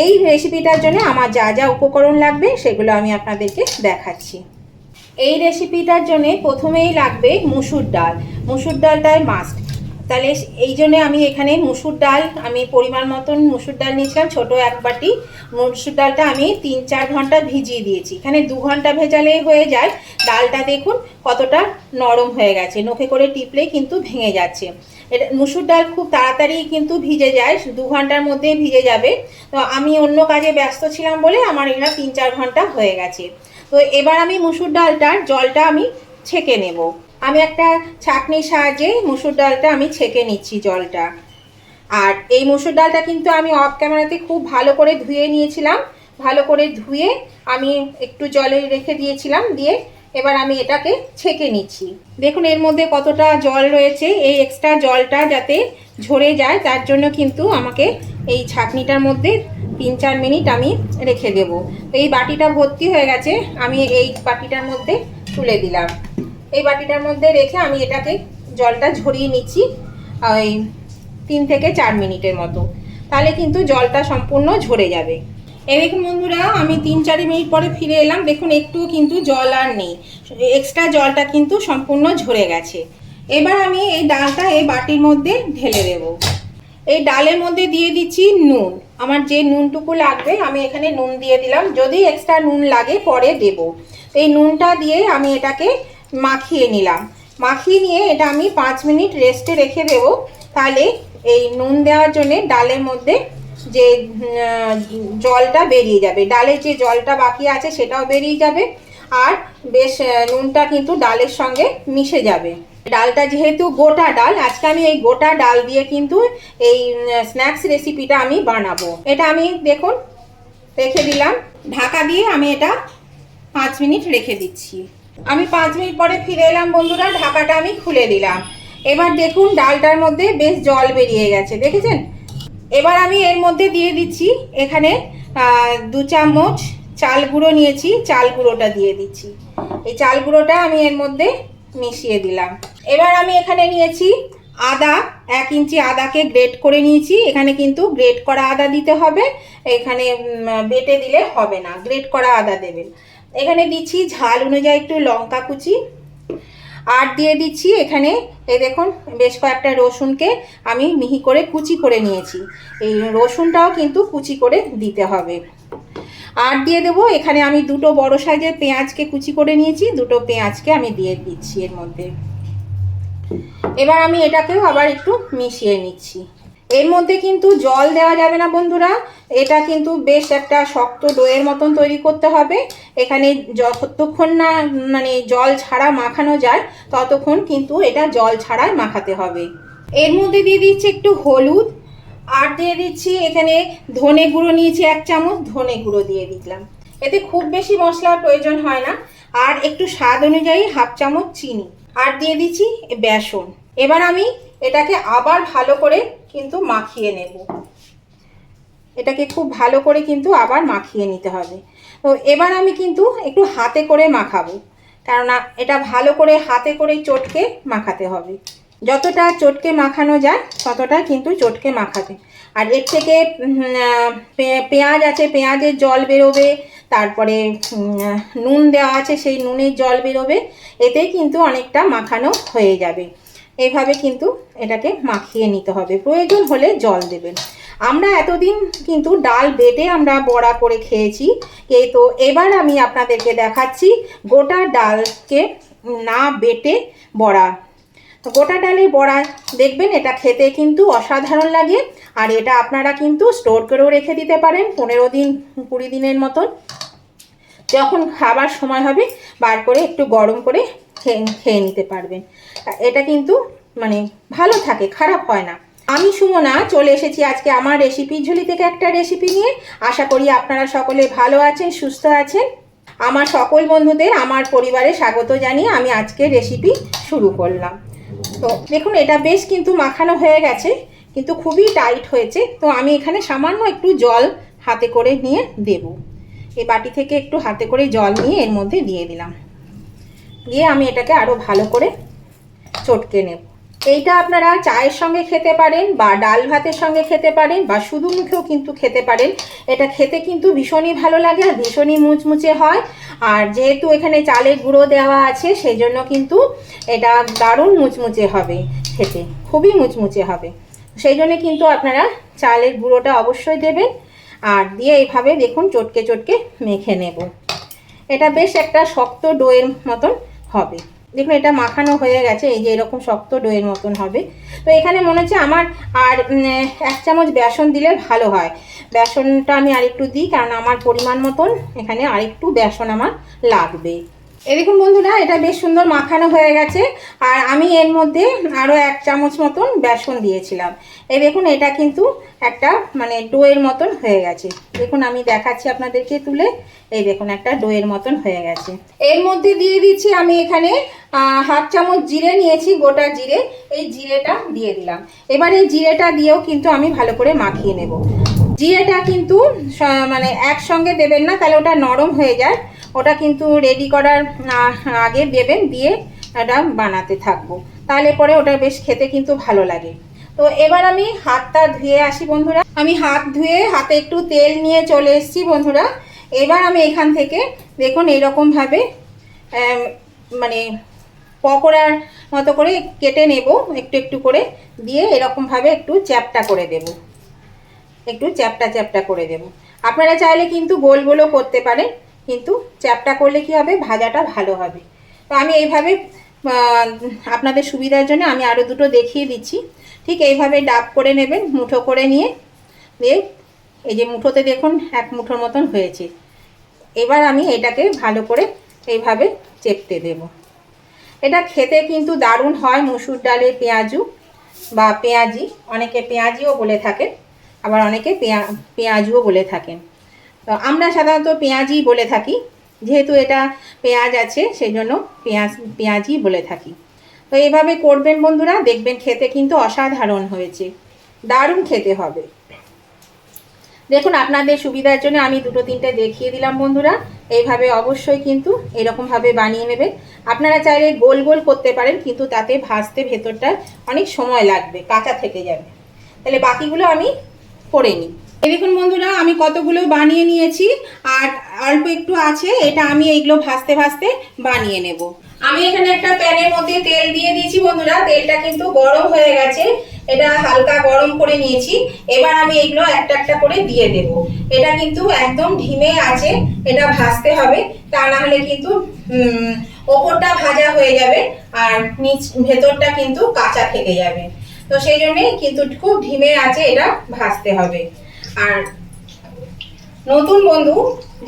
এই রেসিপিটার জন্য আমার যা যা উপকরণ লাগবে সেগুলো আমি আপনাদেরকে দেখাচ্ছি। এই রেসিপিটার জন্য প্রথমেই লাগবে মুসুর ডাল। মুসুর ডালটাই মাস্ট। তাহলে এই জন্যে আমি এখানে মুসুর ডাল পরিমাণ মতন মুসুর ডাল নিয়েছিলাম, ছোটো এক বাটি। মুসুর ডালটা আমি 3-4 ঘন্টা ভিজিয়ে দিয়েছি। এখানে 2 ঘন্টা ভেজালেই হয়ে যায়। ডালটা দেখুন কতটা নরম হয়ে গেছে, নখে করে টিপলেই কিন্তু ভেঙে যাচ্ছে। এটা মুসুর ডাল খুব তাড়াতাড়ি কিন্তু ভিজে যায়, 2 ঘন্টার মধ্যেই ভিজে যাবে। তো আমি অন্য কাজে ব্যস্ত ছিলাম বলে আমার এটা 3-4 ঘন্টা হয়ে গেছে। তো এবার আমি মুসুর ডালটার জলটা আমি ছেঁকে নেব। আমি একটা ছাঁকনির সাহায্যে মুসুর ডালটা আমি ছেঁকে নিচ্ছি জলটা। আর এই মুসুর ডালটা কিন্তু আমি অফ ক্যামেরাতে খুব ভালো করে ধুয়ে নিয়েছিলাম। ভালো করে ধুয়ে আমি একটু জলে রেখে দিয়েছিলাম, দিয়ে এবার আমি এটাকে ছেঁকে নিচ্ছি। দেখুন এর মধ্যে কতটা জল রয়েছে। এই এক্সট্রা জলটা যাতে ঝরে যায় তার জন্য কিন্তু আমাকে এই ছাঁকনিটার মধ্যে 3-4 মিনিট আমি রেখে দেব। তো এই বাটিটা ভর্তি হয়ে গেছে, আমি এই বাটিটার মধ্যে তুলে দিলাম। এই বাটিটার মধ্যে রেখে আমি এটাকে জলটা ঝরিয়ে নিচ্ছি ওই 3 থেকে 4 মিনিটের মতো। তাহলে কিন্তু জলটা সম্পূর্ণ ঝরে যাবে। এই দেখুন বন্ধুরা, আমি 3-4 মিনিট পরে ফিরে এলাম। দেখুন একটু কিন্তু জল আর নেই, এক্সট্রা জলটা কিন্তু সম্পূর্ণ ঝরে গেছে। এবার আমি এই ডালটা এই বাটির মধ্যে ঢেলে দেব। এই ডালের মধ্যে দিয়ে দিচ্ছি নুন। আমার যে নুনটুকু লাগবে আমি এখানে নুন দিয়ে দিলাম, যদি এক্সট্রা নুন লাগে পরে দেব। এই নুনটা দিয়ে আমি এটাকে মাখিয়ে নিলাম। মাখিয়ে নিয়ে এটা আমি 5 মিনিট রেস্টে রেখে দেব। তাহলে এই নুন দেওয়ার জন্যে ডালের মধ্যে যে জলটা বেরিয়ে যাবে, ডালের যে জলটা বাকি আছে সেটাও বেরিয়ে যাবে, আর বেশ নুনটা কিন্তু ডালের সঙ্গে মিশে যাবে। ডালটা যেহেতু গোটা ডাল, আজকে আমি এই গোটা ডাল দিয়ে কিন্তু এই স্ন্যাক্স রেসিপিটা আমি বানাবো। এটা আমি দেখুন রেখে দিলাম, ঢাকা দিয়ে আমি এটা 5 মিনিট রেখে দিচ্ছি। আমি 5 মিনিট পরে ফিরে এলাম বন্ধুরা, ঢাকাটা আমি খুলে দিলাম। এবার দেখুন ডালটার মধ্যে বেশ জল বেরিয়ে গেছে, দেখেছেন? এবার আমি এর মধ্যে দিয়ে দিচ্ছি এখানে 2 চামচ চাল গুঁড়ো নিয়েছি, চাল গুঁড়োটা দিয়ে দিচ্ছি। এই চাল গুঁড়োটা আমি এর মধ্যে মিশিয়ে দিলাম। এবার আমি এখানে নিয়েছি আদা, 1 ইঞ্চি আদাকে গ্রেট করে নিয়েছি। এখানে কিন্তু গ্রেট করা আদা দিতে হবে, এখানে বেটে দিলে হবে না, গ্রেট করা আদা দেবেন। এখানে দিচ্ছি ঝাল অনুযায়ী একটু লঙ্কা কুচি, আর দিয়ে দিচ্ছি এখানে এই দেখুন বেশ কয়েকটা রসুনকে আমি মিহি করে কুচি করে নিয়েছি। এই রসুনটাও কিন্তু কুচি করে দিতে হবে। আর দিয়ে দেবো এখানে আমি 2টো বড় সাইজের পেঁয়াজকে কুচি করে নিয়েছি, 2টো পেঁয়াজকে আমি দিয়ে দিচ্ছি এর মধ্যে। এবার আমি এটাকেও আবার একটু মিশিয়ে নিচ্ছি। এর মধ্যে কিন্তু জল দেওয়া যাবে না বন্ধুরা, এটা কিন্তু বেশ একটা শক্ত ডোয়ের মতন তৈরি করতে হবে। এখানে যতক্ষণ না মানে জল ছাড়া মাখানো যায় ততক্ষণ কিন্তু এটা জল ছাড়াই মাখাতে হবে। এর মধ্যে দিয়ে দিচ্ছি একটু হলুদ, আর দিয়ে দিচ্ছি এখানে ধনে গুঁড়ো নিয়েছি 1 চামচ, ধনে গুঁড়ো দিয়ে দিলাম। এতে খুব বেশি মশলার প্রয়োজন হয় না। আর একটু স্বাদ অনুযায়ী 1/2 চামচ চিনি, আর দিয়ে দিচ্ছি বেসন। এবার আমি এটাকে আবার ভালো করে কিন্তু মাখিয়ে নেব। এটাকে খুব ভালো করে কিন্তু আবার মাখিয়ে নিতে হবে। তো এবার আমি কিন্তু একটু হাতে করে মাখাবো, কেননা এটা ভালো করে হাতে করে চটকে মাখাতে হবে। যতটা চটকে মাখানো যায় ততটা কিন্তু চটকে মাখাতে। আর এর থেকে পেঁয়াজ আছে, পেঁয়াজের জল বেরোবে, তারপরে নুন দেওয়া আছে সেই নুনের জল বেরোবে, এতে কিন্তু অনেকটা মাখানো হয়ে যাবে। এইভাবে কিন্তু এটাকে মাখিয়ে নিতে হবে, প্রয়োজন হলে জল দেবেন। আমরা এতদিন কিন্তু ডাল বেটে আমরা বড়া করে খেয়েছি, তো এবার আমি আপনাদেরকে দেখাচ্ছি গোটা ডালকে না বেটে বড়া। তো গোটা ডালের বড়া দেখবেন এটা খেতে কিন্তু অসাধারণ লাগে। আর এটা আপনারা কিন্তু স্টোর করেও রেখে দিতে পারেন 15 দিন 20 দিনের মতন। যখন খাবার সময় হবে বার করে একটু গরম করে খেয়ে নিতে পারবেন। এটা কিন্তু মানে ভালো থাকে, খারাপ হয় না। আমি সুমনা চলে এসেছি আজকে আমার রেসিপি ঝুলি থেকে একটা রেসিপি নিয়ে। আশা করি আপনারা সকলে ভালো আছেন, সুস্থ আছেন। আমার সকল বন্ধুদের আমার পরিবারে স্বাগত জানিয়ে আমি আজকে রেসিপি শুরু করলাম। তো দেখুন এটা বেশ কিন্তু মাখানো হয়ে গেছে, কিন্তু খুবই টাইট হয়েছে। তো আমি এখানে সামান্য একটু জল হাতে করে নিয়ে দেব। এই বাটি থেকে একটু হাতে করে জল নিয়ে এর মধ্যে দিয়ে দিলাম, দিয়ে আমি এটাকে আরও ভালো করে চটকে নেব। এইটা আপনারা চায়ের সঙ্গে খেতে পারেন বা ডাল ভাতের সঙ্গে খেতে পারেন বা শুধু মুখেও কিন্তু খেতে পারেন। এটা খেতে কিন্তু ভীষণই ভালো লাগে আর ভীষণই মুচমুচে হয়। আর যেহেতু এখানে চালের গুঁড়ো দেওয়া আছে সেই জন্য কিন্তু এটা দারুণ মুচমুচে হবে, খেতে খুবই মুচমুচে হবে। সেই জন্য কিন্তু আপনারা চালের গুঁড়োটা অবশ্যই দেবেন। আর দিয়ে এইভাবে দেখুন চটকে চটকে মেখে নেব। এটা বেশ একটা শক্ত ডোয়ের মতন হবে। দেখুন এটা মাখানো হয়ে গেছে, এই যে এরকম শক্ত ডোয়ের মতন হবে। তো এখানে মনে হচ্ছে আমার আর 1 চামচ বেসন দিলে ভালো হয়। বেসনটা আমি আরেকটু দিই, কারণ আমার পরিমাণ মতন এখানে আরেকটু বেসন আমার লাগবে। এই দেখুন বন্ধুরা, এটা বেশ সুন্দর মাখানো হয়ে গেছে। আর আমি এর মধ্যে আরও 1 চামচ মতন বেসন দিয়েছিলাম। এই দেখুন এটা কিন্তু একটা মানে ডোয়ের মতন হয়ে গেছে। দেখুন আমি দেখাচ্ছি আপনাদেরকে তুলে, এই দেখুন একটা ডোয়ের মতন হয়ে গেছে। এর মধ্যে দিয়ে দিচ্ছি আমি এখানে 1/2 চামচ জিরে নিয়েছি, গোটা জিরে। এই জিরেটা দিয়ে দিলাম। এবার এই জিরেটা দিয়েও কিন্তু আমি ভালো করে মাখিয়ে নেব। জিরেটা কিন্তু মানে একসঙ্গে দেবেন না, তাহলে ওটা নরম হয়ে যায়। ওটা কিন্তু রেডি করার আগে দেবেন, দিয়ে এটা বানাতে থাকবো, তাহলে পরে ওটা বেশ খেতে কিন্তু ভালো লাগে। তো এবার আমি হাতটা ধুয়ে আসি বন্ধুরা। আমি হাত ধুয়ে হাতে একটু তেল নিয়ে চলে এসেছি বন্ধুরা। এবার আমি এখান থেকে দেখুন এইরকমভাবে মানে পকোড়ার মতো করে কেটে নেব, একটু একটু করে দিয়ে এরকমভাবে একটু চ্যাপটা করে দেব, একটু চ্যাপটা চ্যাপটা করে দেব। আপনারা চাইলে কিন্তু গোল গোলও করতে পারেন, কিন্তু চ্যাপটা করলে কি হবে, ভাজাটা ভালো হবে। তো আমি এইভাবে আপনাদের সুবিধার জন্য আমি আরও দুটো দেখিয়ে দিচ্ছি। ঠিক এইভাবে ডাব করে নেবেন, মুঠো করে নিয়ে এই যে মুঠোতে দেখুন 1 মুঠোর মতন হয়েছে। এবার আমি এটাকে ভালো করে এইভাবে চেপতে দেব। এটা খেতে কিন্তু দারুণ হয়, মসুর ডালের পেঁয়াজু বা পেঁয়াজি, অনেকে পেঁয়াজিও বলে থাকেন, আবার অনেকে পেঁয়াজুও বলে থাকেন। তো আমরা সাধারণত পেঁয়াজি বলে থাকি, যেহেতু এটা পেঁয়াজ আছে সেই জন্য পেঁয়াজি বলে থাকি। তো এইভাবে করবেন বন্ধুরা, দেখবেন খেতে কিন্তু অসাধারণ হয়েছে, দারুণ খেতে হবে। দেখুন আপনাদের সুবিধার জন্য আমি 2-3টে দেখিয়ে দিলাম বন্ধুরা। এইভাবে অবশ্যই কিন্তু এরকমভাবে বানিয়ে নেবেন। আপনারা চাইলে গোল গোল করতে পারেন, কিন্তু তাতে ভাজতে ভেতরটা অনেক সময় লাগবে, কাঁচা থেকে যাবে। তাহলে বাকিগুলো আমি করে নিই। এই দেখুন বন্ধুরা, আমি কতগুলো বানিয়ে নিয়েছি আর অল্প একটু আছে, এটা আমি এইগুলো ভাজতে ভাজতে বানিয়ে নেব। আমি এখানে একটা প্যানের মধ্যে তেল দিয়ে দিয়েছি বন্ধুরা। তেলটা কিন্তু গরম হয়ে গেছে, এটা হালকা গরম করে নিয়েছি। এবার আমি এগুলো একটা একটা করে দিয়ে দেব। এটা কিন্তু একদম ধিমে আছে এটা ভাজতে হবে, তা না হলে কিন্তু ওপরটা ভাজা হয়ে যাবে আর ভেতরটা কিন্তু কাঁচা থেকে যাবে। তো সেই জন্যই কিন্তু খুব ধিমে আছে এটা ভাজতে হবে। আর নতুন বন্ধু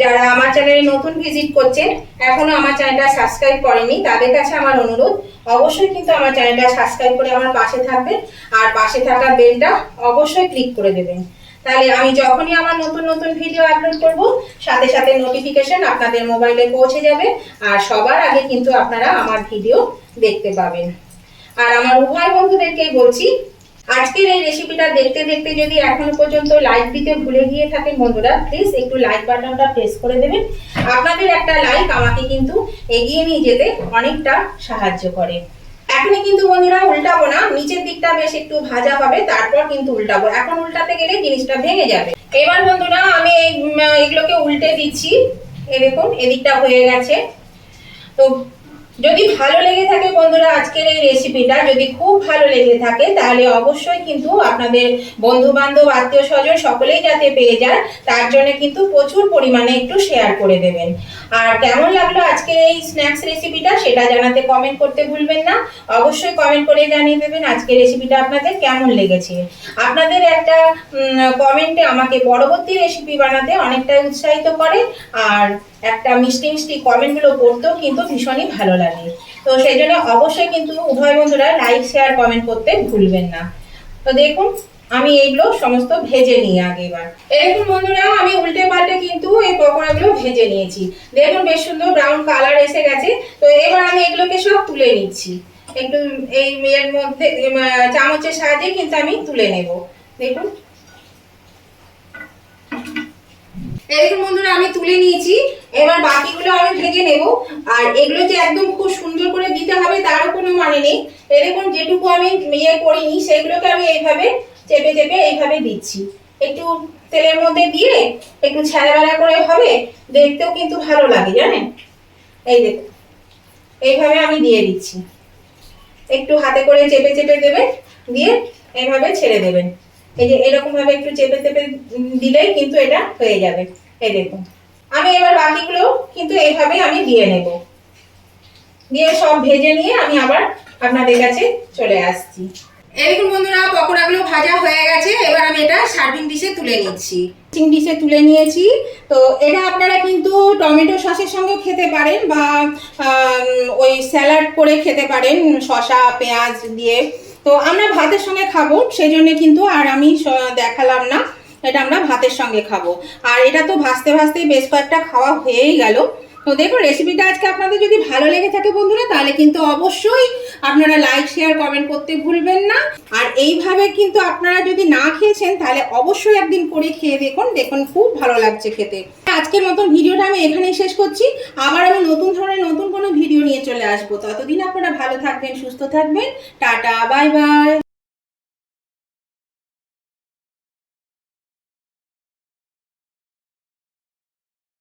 যারা আমার চ্যানেলে নতুন ভিজিট করছেন, এখনো আমার চ্যানেলটা সাবস্ক্রাইব করেনি, তাদের কাছে আমার অনুরোধ অবশ্যই কিন্তু আমার চ্যানেলটা সাবস্ক্রাইব করে আমার পাশে থাকবেন আর পাশে থাকা বেলটা অবশ্যই ক্লিক করে দেবেন। তাহলে আমি যখনই আমার নতুন নতুন ভিডিও আপলোড করব, সাথে সাথে নোটিফিকেশন আপনাদের মোবাইলে পৌঁছে যাবে আর সবার আগে কিন্তু আপনারা আমার ভিডিও দেখতে পাবেন। আর আমার উভয় বন্ধুদেরকেই বলছি, আজকের এই রেসিপিটা দেখতে দেখতে যদি এখনো পর্যন্ত লাইক দিতে ভুলে গিয়ে থাকেন বন্ধুরা, প্লিজ একটু লাইক বাটনটা প্রেস করে দেবেন। আপনাদের একটা লাইক আমাকে কিন্তু এগিয়ে নিয়ে যেতে অনেকটা সাহায্য করে। এখনই কিন্তু বন্ধুরা উল্টাবো না, নিচের দিকটা বেশ একটু ভাজা হবে, তারপর কিন্তু উল্টাবো। এখন উল্টাতে গেলে জিনিসটা ভেঙে যাবে। এবার বন্ধুরা আমি এগুলোকে উল্টে দিচ্ছি। এই দেখুন এদিকটা হয়ে গেছে। তো যদি ভালো লেগে থাকে বন্ধুরা আজকের এই রেসিপিটা, যদি খুব ভালো লেগে থাকে, তাহলে অবশ্যই কিন্তু আপনাদের বন্ধু বান্ধব আত্মীয় স্বজন সকলেই যাতে পেয়ে যায়, তার জন্য কিন্তু প্রচুর পরিমাণে একটু শেয়ার করে দেবেন। আর কেমন লাগলো আজকের এই স্ন্যাক্স রেসিপিটা সেটা জানাতে কমেন্ট করতে ভুলবেন না। অবশ্যই কমেন্ট করে জানিয়ে দেবেন আজকের রেসিপিটা আপনাদের কেমন লেগেছে। আপনাদের একটা কমেন্টে আমাকে পরবর্তী রেসিপি বানাতে অনেকটাই উৎসাহিত করে, আর একটা মিষ্টি মিষ্টি কমেন্টগুলো পড়তেও কিন্তু ভীষণই ভালো লাগে। তো সেই জন্য অবশ্যই কিন্তু উভয় বন্ধুরা লাইক শেয়ার কমেন্ট করতে ভুলবেন না। তো দেখুন আমি এইগুলো সমস্ত ভেজে নিই আগে। এবার এরকম বন্ধুরা আমি উল্টে পাল্টে কিন্তু এই পকোড়াগুলো ভেজে নিয়েছি। দেখুন বেশ সুন্দর ব্রাউন কালার এসে গেছে। তো এবার আমি এগুলোকে সব তুলে নিচ্ছি। একটু এই এর মধ্যে চামচের সাহায্যে কিন্তু আমি তুলে নেব। দেখুন এরকম বন্ধুরা আমি তুলে নিয়েছি, এবার বাকিগুলো আমি ভেজে নেব। আর এগুলো যে একদম খুব সুন্দর করে দিতে হবে তারও কোনো মানে নেই। এরকম যেটুকু আমি ইয়ে করিনি সেগুলোকে আমি এইভাবে চেপে চেপে এইভাবে দিচ্ছি। একটু তেলের মধ্যে দিয়ে একটু ছাড়া করে হবে, দেখতেও কিন্তু ভালো লাগে জানেন। এই দেখুন এইভাবে আমি দিয়ে দিচ্ছি, একটু হাতে করে চেপে চেপে দেবেন, দিয়ে এইভাবে ছেড়ে দেবেন। এই যে এরকম ভাবে একটু চেপে চেপে দিলেই কিন্তু এটা হয়ে যাবে। এই দেখুন আমি এবার বাকিগুলো কিন্তু এইভাবে আমি দিয়ে নেব, দিয়ে সব ভেজে নিয়ে আমি আবার আপনাদের কাছে চলে আসছি। এরকম বন্ধুরা পকোড়াগুলো ভাজা হয়ে গেছে, এবার আমি এটা সার্ভিং ডিশে তুলে নিচ্ছি। সার্ভিং ডিশে তুলে নিয়েছি। তো এটা আপনারা কিন্তু টমেটো সসের সঙ্গে খেতে পারেন বা ওই স্যালাড করে খেতে পারেন শসা পেঁয়াজ দিয়ে। তো আমরা ভাতের সঙ্গে খাবো সেই জন্য কিন্তু আর আমি দেখালাম না, এটা আমরা ভাতের সঙ্গে খাবো। আর এটা তো ভাজতে ভাজতেই বেশ কয়েকটা খাওয়া হয়েই গেল। তো দেখুন রেসিপিটা আজকে আপনাদের যদি ভালো লেগে থাকে বন্ধুরা, তাহলে কিন্তু অবশ্যই আপনারা লাইক শেয়ার কমেন্ট করতে ভুলবেন না। আর এইভাবে কিন্তু আপনারা যদি না খেয়েছেন তাহলে অবশ্যই একদিন করে খেয়ে দেখুন, দেখুন খুব ভালো লাগছে খেতে। আজকের মতন ভিডিওটা আমি এখানেই শেষ করছি। আবার আমি নতুন ধরনের নতুন কোনো ভিডিও নিয়ে চলে আসবো। ততদিন আপনারা ভালো থাকবেন, সুস্থ থাকবেন। Tata, bye bye.